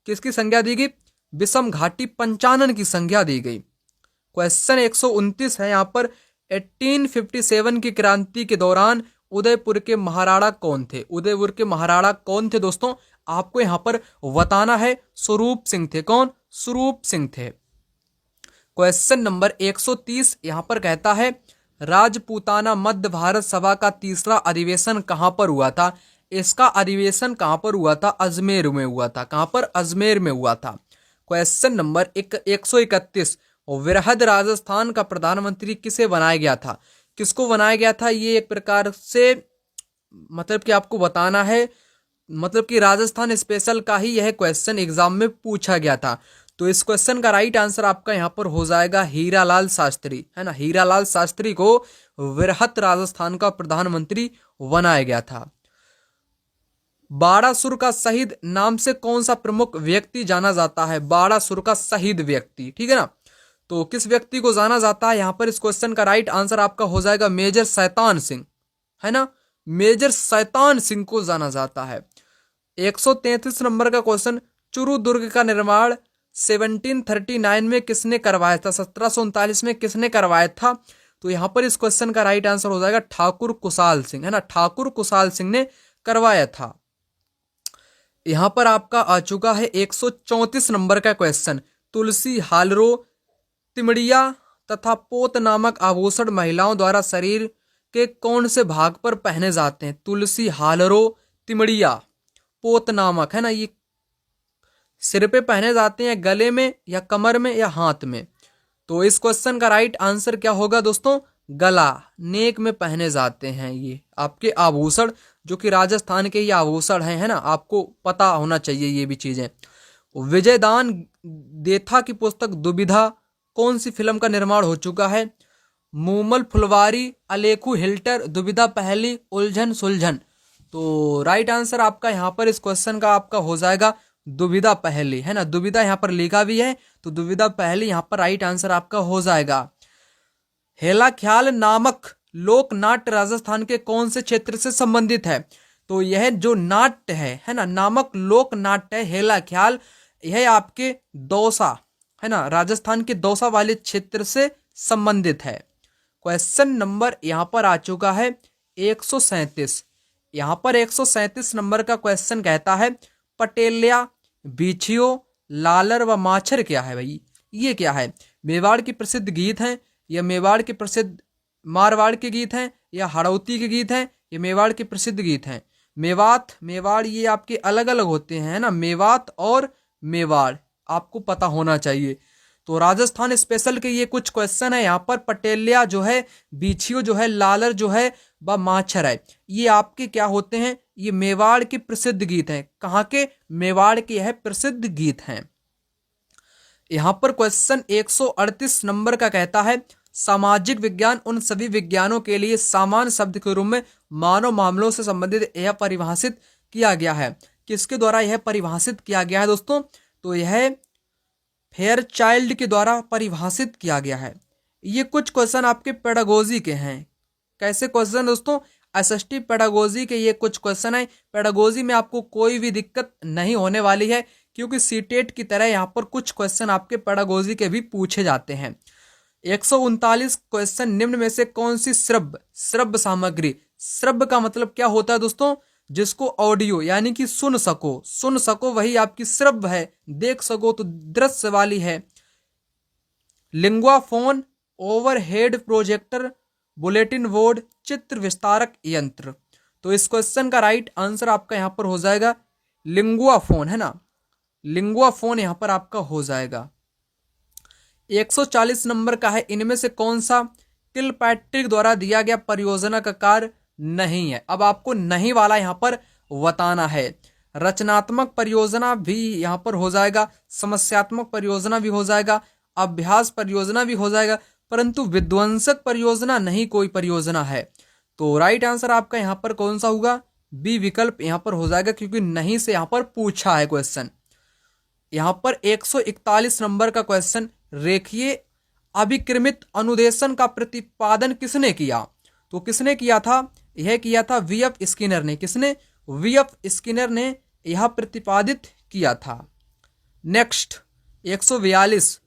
किसकी संज्ञा दी गई? विषम घाटी पंचानन की संज्ञा दी गई। क्वेश्चन 129 है यहाँ पर 1857 की क्रांति के दौरान उदयपुर के महाराणा कौन थे? उदयपुर के महाराणा कौन थे दोस्तों? आपको यहाँ पर बताना है स्वरूप सिंह थे। कौन? स्वरूप सिंह थे। क्वेश्चन नंबर 130 यहाँ पर कहता है राजपूताना मध्य भारत सभा का तीसरा अधिवेशन कहाँ पर हुआ था? इसका अधिवेशन कहाँ पर हुआ था? अजमेर में हुआ था। कहाँ पर? अजमेर में हुआ था। क्वेश्चन नंबर 131, वृहद राजस्थान का प्रधानमंत्री किसे बनाया गया था? किसको बनाया गया था? ये एक प्रकार से मतलब कि आपको बताना है, मतलब कि राजस्थान स्पेशल का ही यह क्वेश्चन एग्जाम में पूछा गया था। तो इस क्वेश्चन का राइट आंसर आपका यहाँ पर हो जाएगा हीरालाल शास्त्री, है ना। हीरालाल शास्त्री को वृहत राजस्थान का प्रधानमंत्री बनाया गया था। बाणासुर का शहीद नाम से कौन सा प्रमुख व्यक्ति जाना जाता है? बाणासुर का शहीद व्यक्ति, ठीक है ना। तो किस व्यक्ति को जाना जाता है यहाँ पर? इस क्वेश्चन का राइट आंसर आपका हो जाएगा मेजर शैतान सिंह, है ना। मेजर शैतान सिंह को जाना जाता है। 133 नंबर का क्वेश्चन, चुरू दुर्ग का निर्माण 1739 में किसने करवाया था? 1739 में किसने करवाया था? तो यहाँ पर इस क्वेश्चन का राइट आंसर हो जाएगा ठाकुर कुशाल सिंह, है ना। ठाकुर कुशाल सिंह ने करवाया था। यहाँ पर आपका आ चुका है 134 नंबर का क्वेश्चन, तुलसी हालरो तिमड़िया तथा पोत नामक आभूषण महिलाओं द्वारा शरीर के कौन से भाग पर पहने जाते हैं? तुलसी हालरो तिमड़िया पोत नामक, है ना, ये सिर पे पहने जाते हैं, गले में या कमर में या हाथ में। तो इस क्वेश्चन का राइट आंसर क्या होगा दोस्तों? गला, नेक में पहने जाते हैं ये आपके आभूषण, जो कि राजस्थान के ही आभूषण हैं, है ना। आपको पता होना चाहिए ये भी चीजें। विजयदान देथा की पुस्तक दुविधा कौन सी फिल्म का निर्माण हो चुका है? मूमल फुलवारी, अलेखू हिल्टर, दुविधा पहली, उलझन सुलझन। तो राइट आंसर आपका यहाँ पर इस क्वेश्चन का आपका हो जाएगा दुविधा पहली, है ना। दुविधा यहाँ पर लिखा भी है, तो दुविधा पहली यहाँ पर राइट आंसर आपका हो जाएगा। हेला ख्याल नामक लोक नाट्य राजस्थान के कौन से क्षेत्र से संबंधित है? तो यह जो नाट्य है ना, नामक लोक नाट्य है हेला ख्याल, यह आपके दौसा, है ना, राजस्थान के दौसा वाले क्षेत्र से संबंधित है। क्वेश्चन नंबर यहाँ पर आ चुका है 137। यहाँ पर 137 नंबर का क्वेश्चन कहता है पटेलिया, बीछियो, लालर व माछर क्या है भाई? ये क्या है? मेवाड़ के प्रसिद्ध गीत हैं, या मेवाड़ के प्रसिद्ध मारवाड़ के गीत हैं, या हड़ौती के गीत हैं, ये मेवाड़ के प्रसिद्ध गीत हैं। मेवात मेवाड़ ये आपके अलग अलग होते हैं, है ना। मेवात और मेवाड़ आपको पता होना चाहिए। तो राजस्थान स्पेशल के ये कुछ क्वेश्चन है यहाँ पर। पटेलिया जो है, बीछियो जो है, लालर जो है, व माछर है, ये आपके क्या होते हैं? ये मेवाड़ के प्रसिद्ध गीत हैं। कहाँ के? मेवाड़ के यह प्रसिद्ध गीत हैं। यहाँ पर क्वेश्चन 138 नंबर का कहता है सामाजिक विज्ञान उन सभी विज्ञानों के लिए सामान्य शब्द के रूप में मानव मामलों से संबंधित यह परिभाषित किया गया है। किसके द्वारा यह परिभाषित किया गया है दोस्तों? तो यह फेयरचाइल्ड के द्वारा परिभाषित किया गया है। ये कुछ क्वेश्चन आपके पेडागोजी के हैं। कैसे क्वेश्चन दोस्तों? एसएसटी पेडागोजी के ये कुछ क्वेश्चन है। पेडागोजी में आपको कोई भी दिक्कत नहीं होने वाली है, क्योंकि सीटेट की तरह यहाँ पर कुछ क्वेश्चन आपके पेडागोजी के भी पूछे जाते हैं। 139 क्वेश्चन, निम्न में से कौन सी श्रव्य सामग्री, श्रव्य का मतलब क्या होता है दोस्तों? जिसको ऑडियो यानी कि सुन सको वही आपकी श्रव्य है। देख सको तो दृश्य वाली है। Lingua phone, overhead projector, bulletin board, चित्र विस्तारक यंत्र। तो इस क्वेश्चन का राइट आंसर आपका यहाँ पर हो जाएगा लिंगुआ फोन, है ना। लिंगुआ फोन यहाँ पर आपका हो जाएगा। 140 नंबर का है, इनमें से कौन सा किलपैट्रिक द्वारा दिया गया परियोजना का कार्य नहीं है? अब आपको नहीं वाला यहाँ पर बताना है। रचनात्मक परियोजना भी यहाँ पर हो जाएगा, समस्यात्मक परियोजना भी हो जाएगा, अभ्यास परियोजना भी हो जाएगा, परंतु विध्वंसक परियोजना नहीं कोई परियोजना है। तो राइट आंसर आपका यहाँ पर कौन सा होगा? बी विकल्प यहाँ पर हो जाएगा, क्योंकि नहीं से यहाँ पर पूछा है क्वेश्चन। यहाँ पर 141 नंबर का क्वेश्चन, रेखीय अभिक्रमित अनुदेशन का प्रतिपादन किसने किया? तो किसने किया था? यह किया था वीएफ स्किनर ने। किसने? वीएफ स्किनर ने यह प्रतिपादित किया था। नेक्स्ट 142,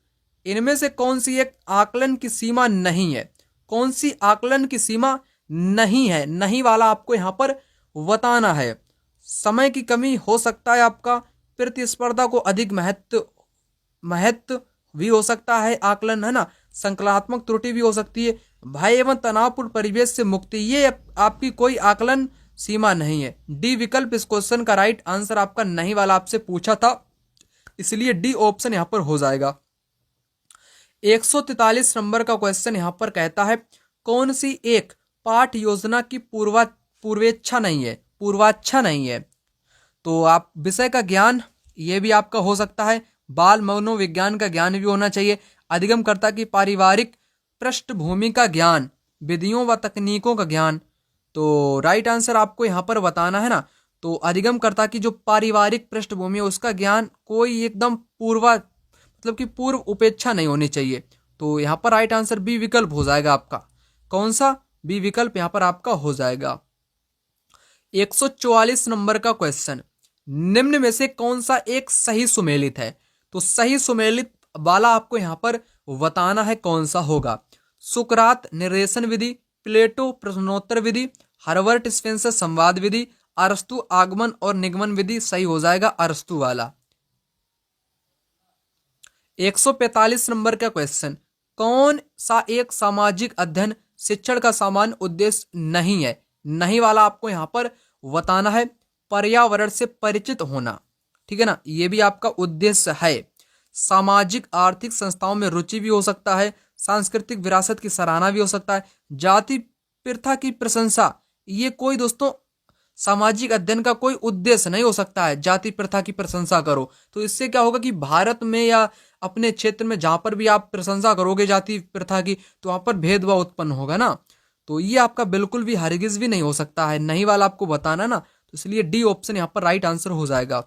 इनमें से कौन सी एक आकलन की सीमा नहीं है? कौन सी आकलन की सीमा नहीं है? नहीं वाला आपको यहाँ पर बताना है। समय की कमी हो सकता है आपका, प्रतिस्पर्धा को अधिक महत्व भी हो सकता है आकलन, है ना, संकलात्मक त्रुटि भी हो सकती है, भय एवं तनावपूर्ण परिवेश से मुक्ति, ये आपकी कोई आकलन सीमा नहीं है। डी विकल्प इस क्वेश्चन का राइट आंसर आपका नहीं वाला आपसे पूछा था, इसलिए डी ऑप्शन यहां पर हो जाएगा। 143 नंबर का क्वेश्चन यहां पर कहता है कौन सी एक पाठ योजना की पूर्वेच्छा नहीं है? तो आप विषय का ज्ञान ये भी आपका हो सकता है, बाल मनोविज्ञान का ज्ञान भी होना चाहिए, अधिगमकर्ता की पारिवारिक पृष्ठभूमि का ज्ञान, विधियों व तकनीकों का ज्ञान। तो राइट आंसर आपको यहाँ पर बताना है ना। तो अधिगमकर्ता की जो पारिवारिक पृष्ठभूमि है उसका ज्ञान, कोई एकदम मतलब कि पूर्व उपेक्षा नहीं होनी चाहिए। तो यहाँ पर राइट आंसर बी विकल्प हो जाएगा आपका। कौन सा? बी विकल्प यहाँ पर आपका हो जाएगा। 144 नंबर का क्वेश्चन, निम्न में से कौन सा एक सही सुमेलित है? तो सही सुमेलित वाला आपको यहाँ पर बताना है कौन सा होगा। सुकरात निर्देशन विधि, प्लेटो प्रश्नोत्तर विधि, हर्बर्ट स्पेंसर संवाद विधि, अरस्तु आगमन और निगमन विधि। सही हो जाएगा अरस्तु वाला। 145 नंबर का क्वेश्चन, कौन सा एक सामाजिक अध्ययन शिक्षण का सामान्य उद्देश्य नहीं है? नहीं वाला आपको यहाँ पर बताना है। पर्यावरण से परिचित होना, ठीक है ना, ये भी आपका उद्देश्य है। सामाजिक आर्थिक संस्थाओं में रुचि भी हो सकता है, सांस्कृतिक विरासत की सराहना भी हो सकता है, जाति प्रथा की प्रशंसा। ये कोई दोस्तों सामाजिक अध्ययन का कोई उद्देश्य नहीं हो सकता है, जाति प्रथा की प्रशंसा करो। तो इससे क्या होगा कि भारत में या अपने क्षेत्र में जहां पर भी आप प्रशंसा करोगे जाति प्रथा की, तो वहां पर भेदभाव उत्पन्न होगा ना। तो ये आपका बिल्कुल भी हरगिज भी नहीं हो सकता है, नहीं वाला आपको बताना ना। तो इसलिए डी ऑप्शन यहाँ पर राइट आंसर हो जाएगा।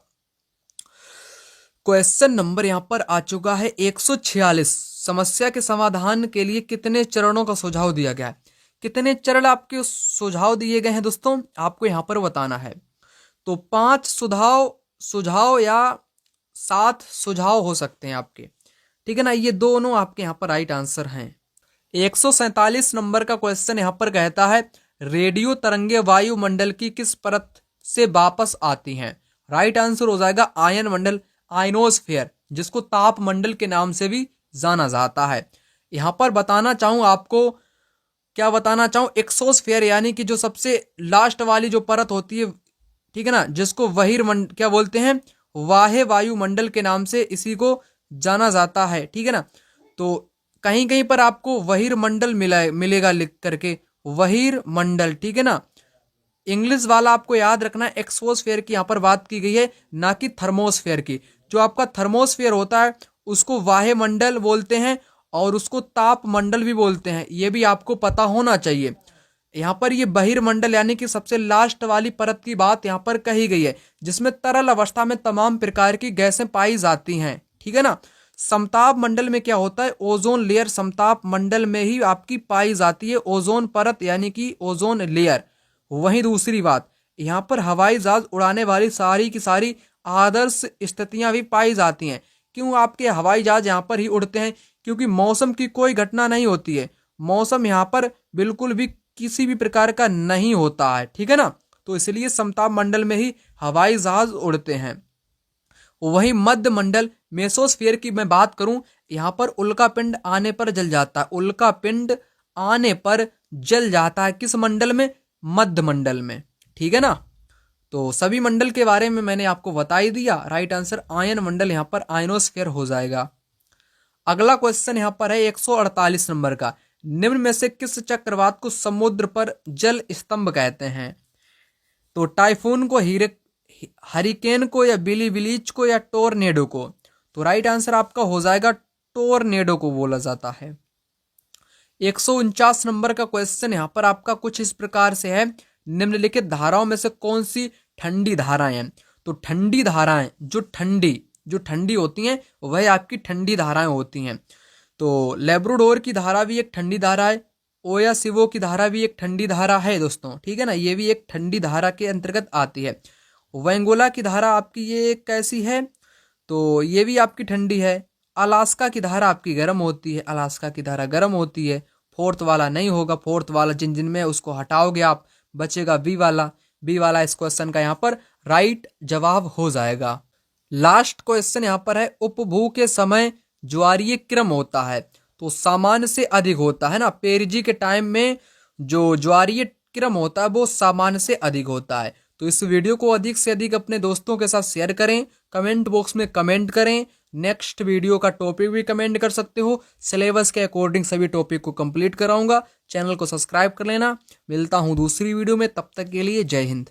क्वेश्चन नंबर यहाँ पर आ चुका है 146। समस्या के समाधान के लिए कितने चरणों का सुझाव दिया गया है? कितने चरण आपके सुझाव दिए गए हैं दोस्तों, आपको यहाँ पर बताना है। तो 5 सुझाव या 7 सुझाव हो सकते हैं आपके, ठीक है ना। ये दोनों आपके यहाँ पर राइट आंसर हैं। 147 नंबर का क्वेश्चन यहाँ पर कहता है, रेडियो तरंगे वायुमंडल की किस परत से वापस आती हैं? राइट आंसर हो जाएगा आयन मंडल, आयनोस्फेयर, जिसको ताप मंडल के नाम से भी जाना जाता है। यहां पर बताना चाहूं आपको, क्या बताना चाहूं, एक्सोस्फेयर यानी कि जो सबसे लास्ट वाली जो परत होती है, ठीक है ना, जिसको क्या बोलते हैं, वाह्य वायुमंडल के नाम से इसी को जाना जाता है, ठीक है ना। तो कहीं कहीं पर आपको बहिर्मंडल मिलेगा लिख करके, बहिर्मंडल, ठीक है ना। इंग्लिश वाला आपको याद रखना है, एक्सोस्फेयर की यहाँ पर बात की गई है, ना कि थर्मोस्फेयर की। जो आपका थर्मोस्फेयर होता है उसको वायुमंडल बोलते हैं और उसको ताप मंडल भी बोलते हैं, ये भी आपको पता होना चाहिए। यहाँ पर ये बहिर्मंडल यानी कि सबसे लास्ट वाली परत की बात यहाँ पर कही गई है, जिसमें तरल अवस्था में तमाम प्रकार की गैसें पाई जाती हैं, ठीक है ना। समताप मंडल में क्या होता है, ओजोन लेयर समताप मंडल में ही आपकी पाई जाती है, ओजोन परत यानी कि ओजोन लेयर। वहीं दूसरी बात, यहाँ पर हवाई जहाज उड़ाने वाली सारी की सारी आदर्श स्थितियां भी पाई जाती हैं। क्यों आपके हवाई जहाज यहाँ पर ही उड़ते हैं? क्योंकि मौसम की कोई घटना नहीं होती है, मौसम यहाँ पर बिल्कुल भी किसी भी प्रकार का नहीं होता है, ठीक है ना। तो इसलिए समताप मंडल में ही हवाई जहाज उड़ते हैं। वहीं मध्य मंडल मेसोस्फीयर की मैं बात करूं, यहाँ पर उल्का पिंड आने पर जल जाता है, उल्का पिंड आने पर जल जाता है। किस मंडल में? मध्य मंडल में, ठीक है ना। तो सभी मंडल के बारे में मैंने आपको बता ही दिया। राइट आंसर आयन मंडल यहाँ पर आयनोस्फीयर हो जाएगा। अगला क्वेश्चन यहाँ पर है 148 नंबर का, निम्न में से किस चक्रवात को समुद्र पर जल स्तंभ कहते हैं? तो टाइफून को, हरिकेन को, या बिलीबिलीच को, या टोर्नेडो को? तो राइट आंसर आपका हो जाएगा टोर्नेडो को बोला जाता है। 149 नंबर का क्वेश्चन यहाँ पर आपका कुछ इस प्रकार से है, निम्नलिखित धाराओं में से कौन सी ठंडी धाराएं हैं? तो ठंडी धाराएं जो ठंडी होती हैं वह आपकी ठंडी धाराएं होती हैं। तो लेब्राडोर की धारा भी एक ठंडी धारा है, ओयासिवो की धारा भी एक ठंडी धारा है दोस्तों, ठीक है ना, ये भी एक ठंडी धारा के अंतर्गत आती है। वेंगोला की धारा आपकी ये कैसी है? तो ये भी आपकी ठंडी है। अलास्का की धारा आपकी गर्म होती है, अलास्का की धारा गर्म होती है। फोर्थ वाला नहीं होगा, फोर्थ वाला जिन में उसको हटाओगे आप, बचेगा बी वाला इस क्वेश्चन का यहाँ पर राइट जवाब हो जाएगा। लास्ट क्वेश्चन यहाँ पर है, उपभू के समय ज्वारीय क्रम होता है तो सामान्य से अधिक होता है ना। पेरिजी के टाइम में जो ज्वारीय क्रम होता है वो सामान्य से अधिक होता है। तो इस वीडियो को अधिक से अधिक अपने दोस्तों के साथ शेयर करें, कमेंट बॉक्स में कमेंट करें, नेक्स्ट वीडियो का टॉपिक भी कमेंट कर सकते हो। सिलेबस के अकॉर्डिंग सभी टॉपिक को कंप्लीट कराऊंगा। चैनल को सब्सक्राइब कर लेना। मिलता हूं दूसरी वीडियो में, तब तक के लिए जय हिंद।